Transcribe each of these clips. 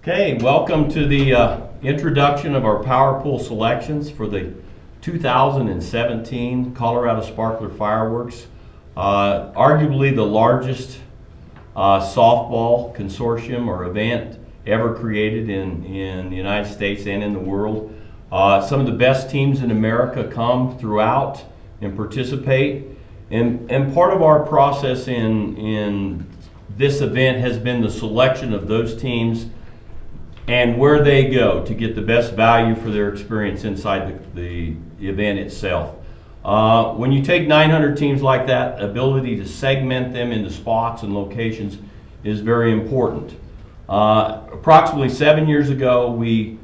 Okay, welcome to the introduction of our Powerpool selections for the 2017 Colorado Sparkler Fireworks. Arguably the largest softball consortium or event ever created in the United States and in the world. Some of the best teams in America come throughout and participate. And part of our process in this event has been the selection of those teams and where they go to get the best value for their experience inside the event itself. When you take 900 teams like that, ability to segment them into spots and locations is very important. Approximately 7 years ago, we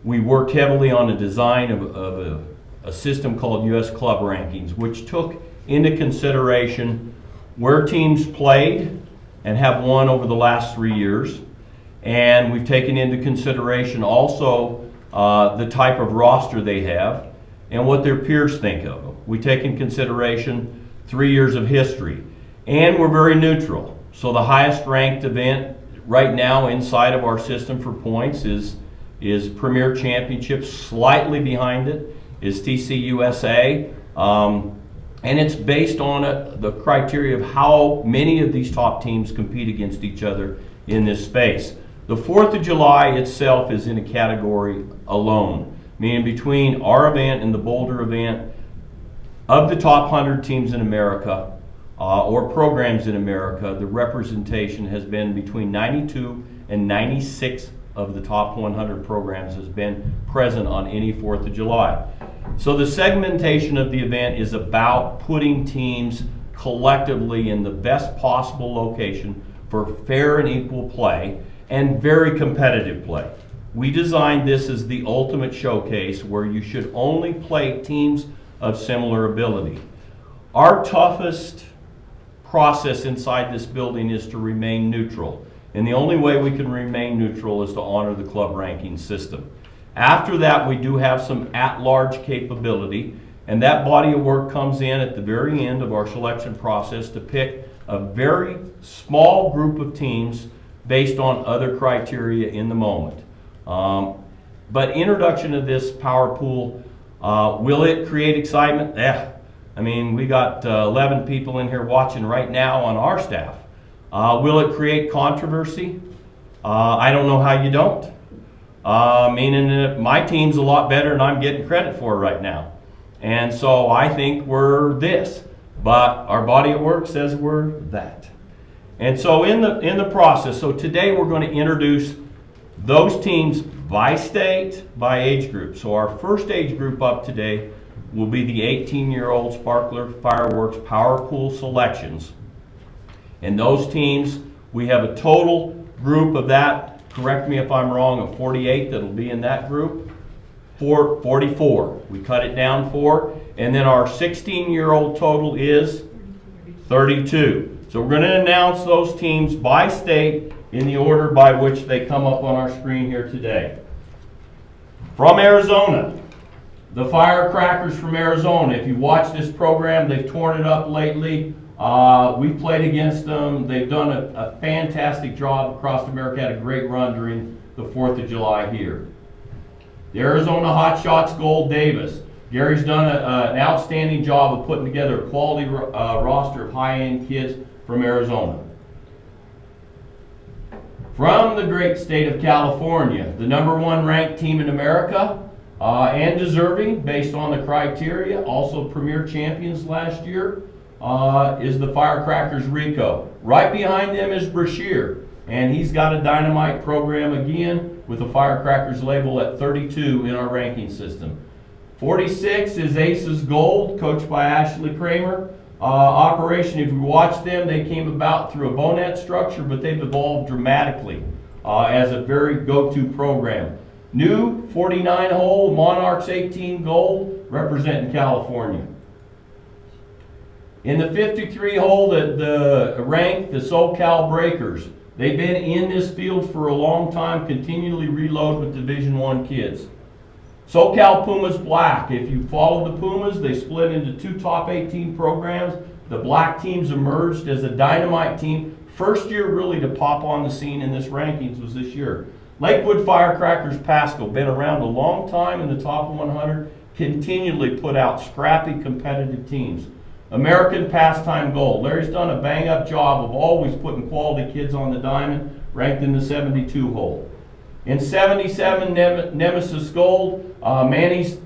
worked heavily on the design of a system called U.S. Club Rankings, which took into consideration where teams played and have won over the last 3 years. And we've taken into consideration also the type of roster they have and what their peers think of them. We take in consideration 3 years of history. And we're very neutral. So the highest ranked event right now inside of our system for points is Premier Championship. Slightly behind it is TCUSA. And it's based on the criteria of how many of these top teams compete against each other in this space. The 4th of July itself is in a category alone, meaning between our event and the Boulder event, of the top 100 teams in America or programs in America, the representation has been between 92 and 96 of the top 100 programs has been present on any 4th of July. So the segmentation of the event is about putting teams collectively in the best possible location for fair and equal play and very competitive play. We designed this as the ultimate showcase where you should only play teams of similar ability. Our toughest process inside this building is to remain neutral. And the only way we can remain neutral is to honor the club ranking system. After that, we do have some at-large capability, and that body of work comes in at the very end of our selection process to pick a very small group of teams based on other criteria in the moment. But introduction of this Powerpool, will it create excitement? I mean, we got 11 people in here watching right now on our staff. Will it create controversy? I don't know how you don't. Meaning that my team's a lot better than I'm getting credit for right now. And so I think we're this, but our body of work says we're that. And so in the process, so today we're going to introduce those teams by state, by age group. So our first age group up today will be the 18-year-old Sparkler Fireworks Powerpool selections. And those teams, we have a total group of that, correct me if I'm wrong, of 48 that'll be in that group. 44. We cut it down 4. And then our 16-year-old total is 32. So we're going to announce those teams by state in the order by which they come up on our screen here today. From Arizona, the Firecrackers from Arizona. If you watch this program, they've torn it up lately. We've played against them. They've done a fantastic job across America, had a great run during the 4th of July here. The Arizona Hotshots Gold Davis. Gary's done an outstanding job of putting together a quality roster of high-end kids from Arizona. From the great state of California, the #1 ranked team in America and deserving based on the criteria, also premier champions last year, is the Firecrackers Rico. Right behind them is Brashear, and he's got a dynamite program again with the Firecrackers label at 32 in our ranking system. 46 is Aces Gold, coached by Ashley Kramer. Operation, if you watch them, they came about through a bonet structure, but they've evolved dramatically as a very go-to program. New 49-hole Monarchs 18 Gold, representing California. In the 53-hole, the rank, the SoCal Breakers. They've been in this field for a long time, continually reload with Division I kids. SoCal Pumas Black. If you follow the Pumas, they split into 2 top 18 programs. The black teams emerged as a dynamite team. First year really to pop on the scene in this rankings was this year. Lakewood Firecrackers Pasco, been around a long time in the top 100, continually put out scrappy competitive teams. American Pastime Gold. Larry's done a bang-up job of always putting quality kids on the diamond, ranked in the 72 hole. In 77, Nemesis Gold, Manny's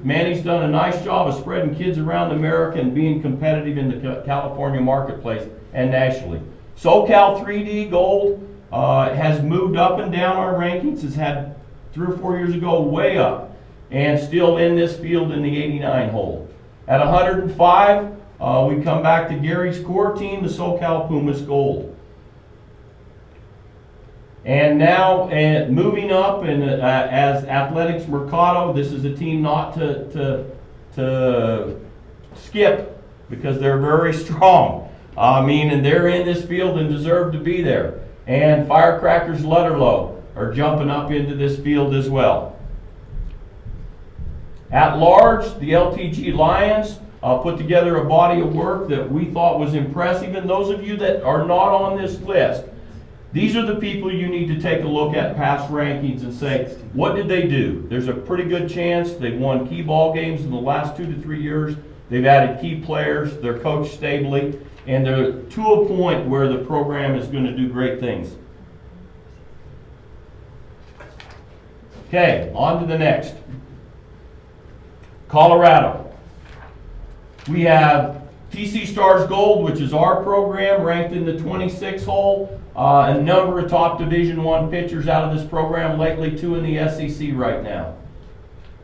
done a nice job of spreading kids around America and being competitive in the California marketplace and nationally. SoCal 3D Gold has moved up and down our rankings. Has had 3 or 4 years ago way up, and still in this field in the 89 hole. At 105, we come back to Gary's core team, the SoCal Pumas Gold. And now, moving up, and as Athletics Mercado, this is a team not to skip, because they're very strong. And they're in this field and deserve to be there. And Firecrackers Lutterlow are jumping up into this field as well. At large, the LTG Lions put together a body of work that we thought was impressive. And those of you that are not on this list, these are the people you need to take a look at past rankings and say, what did they do? There's a pretty good chance they've won key ball games in the last 2 to 3 years. They've added key players. They're coached stably. And they're to a point where the program is going to do great things. Okay, on to the next. Colorado. We have TC Stars Gold, which is our program, ranked in the 26th hole. A number of top Division I pitchers out of this program lately, 2 in the SEC right now.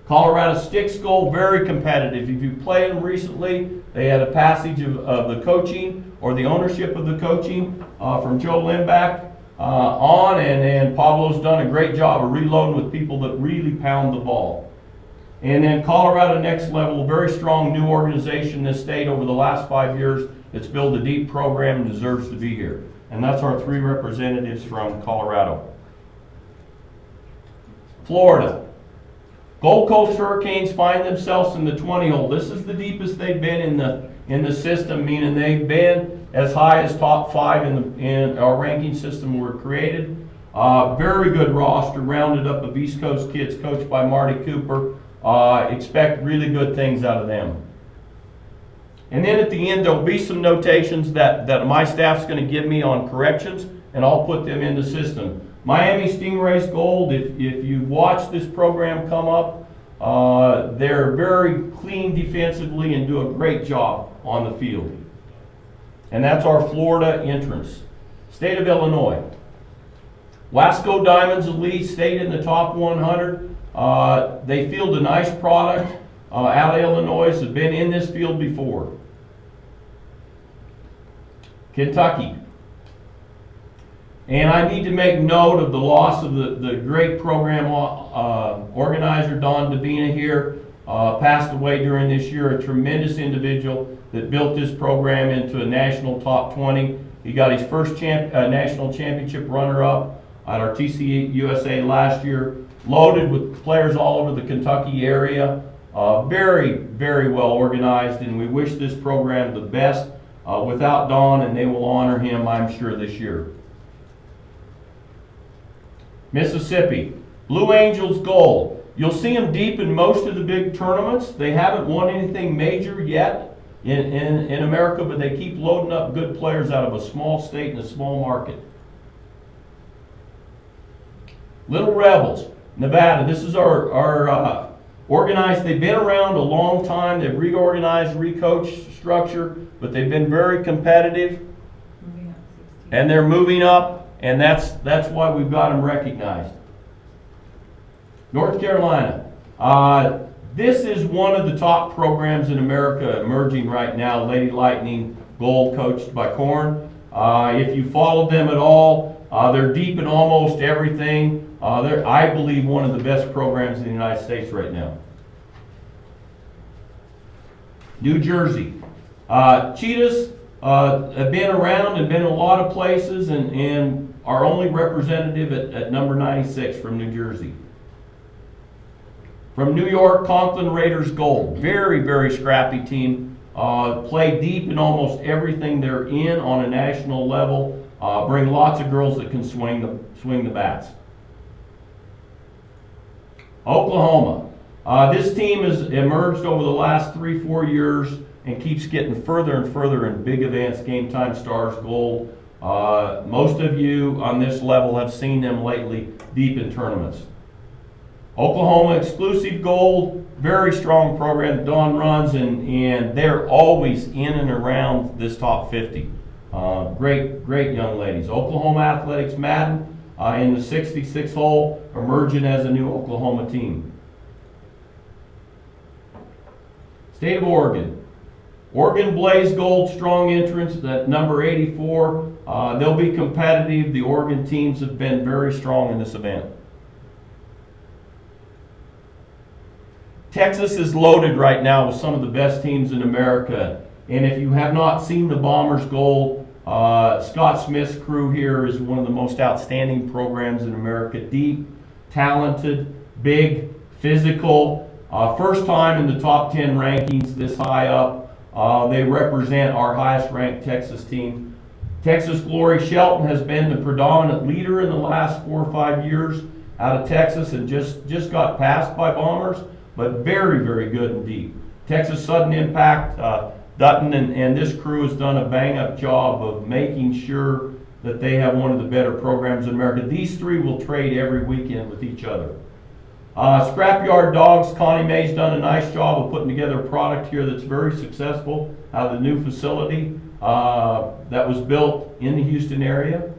Colorado Sticks Gold, very competitive. If you played them recently, they had a passage of the coaching or the ownership of the coaching from Joe Limbach on, and Pablo's done a great job of reloading with people that really pound the ball. And then Colorado Next Level, a very strong new organization in this state over the last 5 years that's built a deep program and deserves to be here. And that's our 3 representatives from Colorado. Florida. Gold Coast Hurricanes find themselves in the 20 hole. This is the deepest they've been in the system, meaning they've been as high as top 5 in our ranking system were created. Very good roster, rounded up of East Coast kids coached by Marty Cooper. Expect really good things out of them. And then at the end, there'll be some notations that my staff's going to give me on corrections, and I'll put them in the system. Miami Stingrays Gold, if you watch this program come up, they're very clean defensively and do a great job on the field. And that's our Florida entrance. State of Illinois. Wasco Diamonds Elite stayed in the top 100. They field a nice product out of Illinois, have been in this field before. Kentucky. And I need to make note of the loss of the great program organizer, Don Dabina here, passed away during this year, a tremendous individual that built this program into a national top 20. He got his first national championship runner-up at our TC USA last year, loaded with players all over the Kentucky area. Very, very well organized, and we wish this program the best without Don, and they will honor him, I'm sure, this year. Mississippi, Blue Angels Gold. You'll see them deep in most of the big tournaments. They haven't won anything major yet in America, but they keep loading up good players out of a small state and a small market. Little Rebels, Nevada. This is our organized. They've been around a long time. They've reorganized, recoached structure, but they've been very competitive. And they're moving up. And that's why we've got them recognized. North Carolina. This is one of the top programs in America emerging right now. Lady Lightning Gold, coached by Korn. If you followed them at all, they're deep in almost everything. They're, I believe, one of the best programs in the United States right now. New Jersey. Cheetahs have been around and been in a lot of places, and our only representative at number 96 from New Jersey. From New York, Conklin Raiders Gold. Very, very scrappy team. Play deep in almost everything they're in on a national level. Bring lots of girls that can swing the bats. Oklahoma. This team has emerged over the last 3-4 years and keeps getting further and further in big events, Game Time Stars Gold. Most of you on this level have seen them lately deep in tournaments. Oklahoma exclusive gold, very strong program Dawn runs, and they're always in and around this top 50. Great young ladies. Oklahoma Athletics Madden in the 66 hole, emerging as a new Oklahoma team. State of Oregon. Oregon Blaze Gold, strong entrance at number 84. They'll be competitive. The Oregon teams have been very strong in this event. Texas is loaded right now with some of the best teams in America. And if you have not seen the Bombers Gold, Scott Smith's crew here is one of the most outstanding programs in America. Deep, talented, big, physical. First time in the top 10 rankings this high up. They represent our highest ranked Texas team. Texas Glory Shelton has been the predominant leader in the last 4 or 5 years out of Texas and just got passed by Bombers, but very good and deep. Texas Sudden Impact, Dutton and this crew has done a bang-up job of making sure that they have one of the better programs in America. These three will trade every weekend with each other. Scrapyard Dogs, Connie May's done a nice job of putting together a product here that's very successful out of the new facility that was built in the Houston area.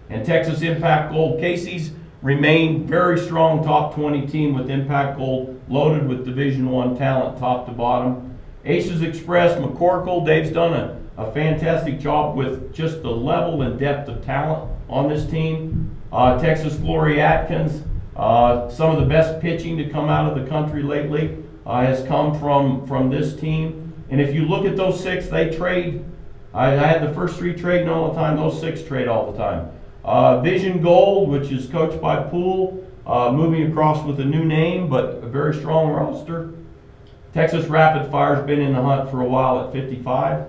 And Texas Impact Gold, Casey's remained very strong top 20 team with Impact Gold, loaded with Division I talent top to bottom. Aces Express, McCorkle, Dave's done a fantastic job with just the level and depth of talent on this team. Texas Glory Atkins, some of the best pitching to come out of the country lately has come from this team. And if you look at those 6, they trade. I had the first 3 trading all the time. Those 6 trade all the time. Vision Gold, which is coached by Pool, moving across with a new name, but a very strong roster. Texas Rapid Fire's been in the hunt for a while at 55.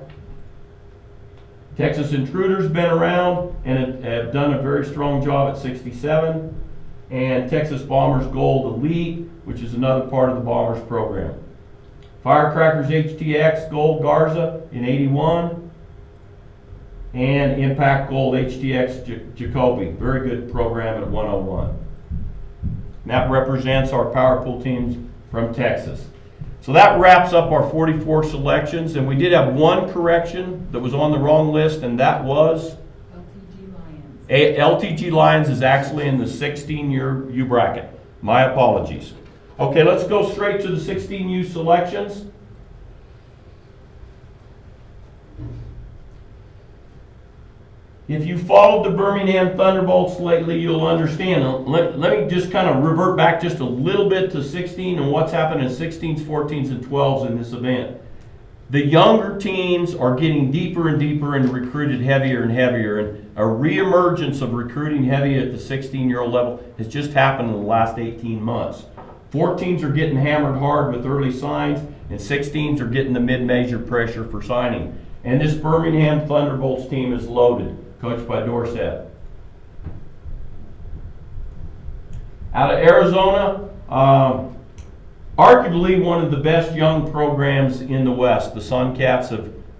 Texas Intruders been around and have done a very strong job at 67. And Texas Bombers Gold Elite, which is another part of the Bombers program. Firecrackers HTX Gold Garza in 81. And Impact Gold HTX Jacoby, very good program at 101. And that represents our Powerpool teams from Texas. So that wraps up our 44 selections, and we did have one correction that was on the wrong list, and that was LTG Lions. LTG Lions is actually in the 16U bracket. My apologies. Okay, let's go straight to the 16U selections. If you followed the Birmingham Thunderbolts lately, you'll understand. Let me just kind of revert back just a little bit to 16 and what's happened in 16s, 14s, and 12s in this event. The younger teams are getting deeper and deeper and recruited heavier and heavier. And a reemergence of recruiting heavy at the 16-year-old level has just happened in the last 18 months. 14s are getting hammered hard with early signs, and 16s are getting the mid-major pressure for signing. And this Birmingham Thunderbolts team is loaded, coached by Dorsett. Out of Arizona, arguably one of the best young programs in the West. The Sun Cats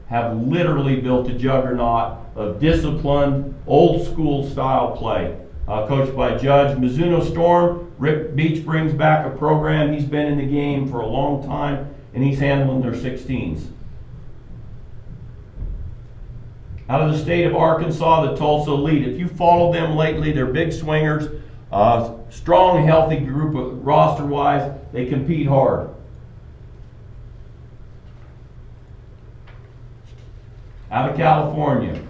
have literally built a juggernaut of disciplined, old school style play. Coached by Judge. Mizuno Storm, Rick Beach brings back a program. He's been in the game for a long time, and he's handling their 16s. Out of the state of Arkansas, the Tulsa Elite. If you followed them lately, they're big swingers, strong, healthy group roster-wise. They compete hard. Out of California,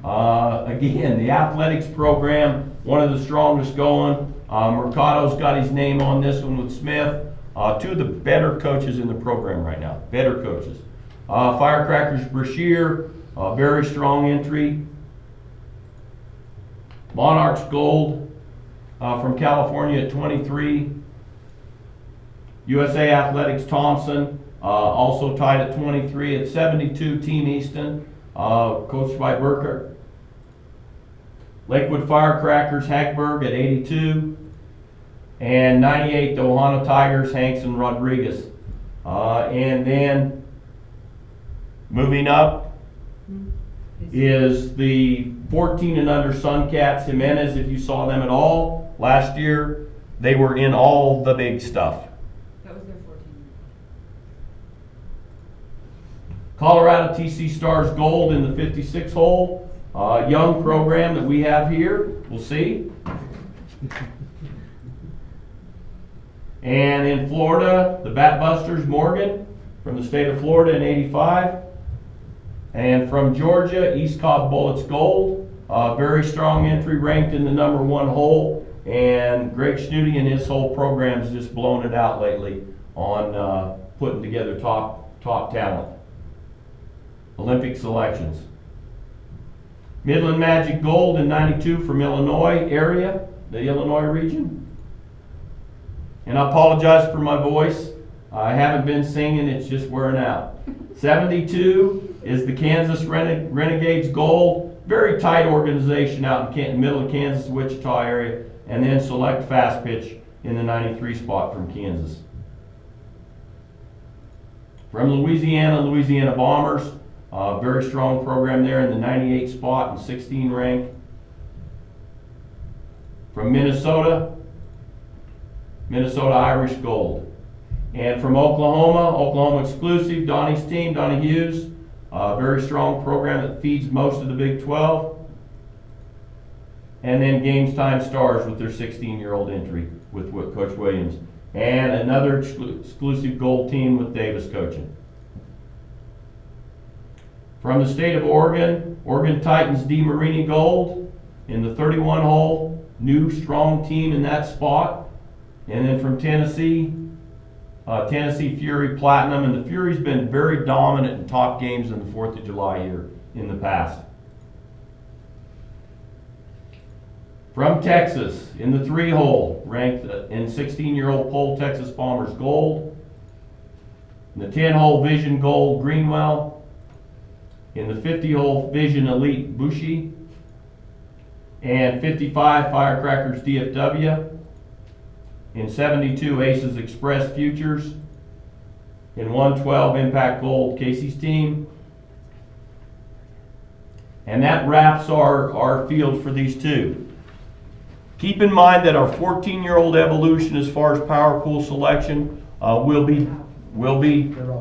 again, the athletics program, one of the strongest going. Mercado's got his name on this one with Smith. 2 of the better coaches in the program right now, better coaches. Firecrackers Brashear, very strong entry. Monarchs Gold from California at 23. USA Athletics Thompson, also tied at 23. At 72, Team Easton, coached by Burkert. Lakewood Firecrackers Hackberg at 82. And 98, the Ohana Tigers, Hanks and Rodriguez. And then moving up is the 14 and under Sun Cats, Jimenez, if you saw them at all. Last year, they were in all the big stuff. That was their 14. Colorado TC Stars Gold in the 56 hole. Young program that we have here. We'll see. And in Florida, the Bat Busters Morgan from the state of Florida in 85. And from Georgia, East Cobb Bullets Gold. Very strong entry, ranked in the number 1 hole. And Greg Schnudi and his whole program's just blown it out lately on putting together top talent. Olympic selections. Midland Magic Gold in 92 from Illinois area, the Illinois region. And I apologize for my voice. I haven't been singing, it's just wearing out. 72 is the Kansas Renegades Gold. Very tight organization out in the middle of Kansas, Wichita area. And then select Fastpitch in the 93 spot from Kansas. From Louisiana Bombers. Very strong program there in the 98 spot and 16 rank. From Minnesota Irish Gold. And from Oklahoma exclusive, Donnie's team, Donnie Hughes. Very strong program that feeds most of the Big 12. And then Games Time Stars with their 16-year-old entry with Coach Williams. And another exclusive gold team with Davis coaching. From the state of Oregon, Oregon Titans D. Marini Gold in the 31 hole. New strong team in that spot. And then from Tennessee, Tennessee Fury Platinum. And the Fury's been very dominant in top games in the 4th of July here in the past. From Texas, in the 3 hole, ranked in 16-year-old pole, Texas Bombers Gold. In the 10 hole Vision Gold, Greenwell. In the 50 hole Vision Elite, Bushy. And 55 Firecrackers DFW. In 72 Aces Express Futures. In 112 Impact Gold, Casey's team. And that wraps our field for these two. Keep in mind that our 14-year-old evolution as far as Powerpool selection will be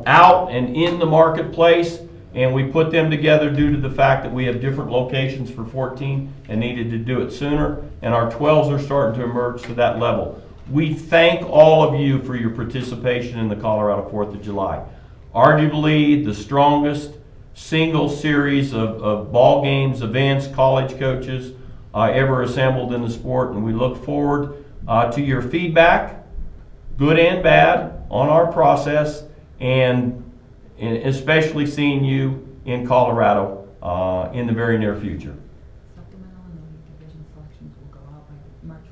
out and in the marketplace, and we put them together due to the fact that we have different locations for 14 and needed to do it sooner, and our 12s are starting to emerge to that level. We thank all of you for your participation in the Colorado 4th of July. Arguably the strongest single series of ball games, events, college coaches ever assembled in the sport, and we look forward to your feedback, good and bad, on our process, and especially seeing you in Colorado in the very near future. Supplemental and elite division selections will go out by March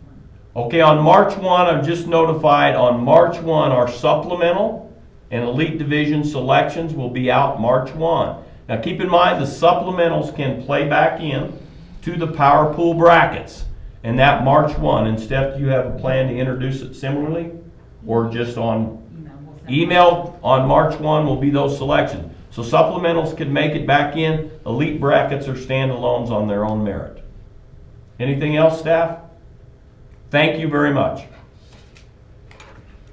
1. Okay, on March 1, I'm just notified, on March 1, our supplemental and elite division selections will be out March 1. Now keep in mind, the supplementals can play back in to the Powerpool brackets, and that March 1. And Steph, do you have a plan to introduce it similarly, or just on email? On March 1 will be those selections. So supplementals can make it back in. Elite brackets are standalones on their own merit. Anything else, staff? Thank you very much.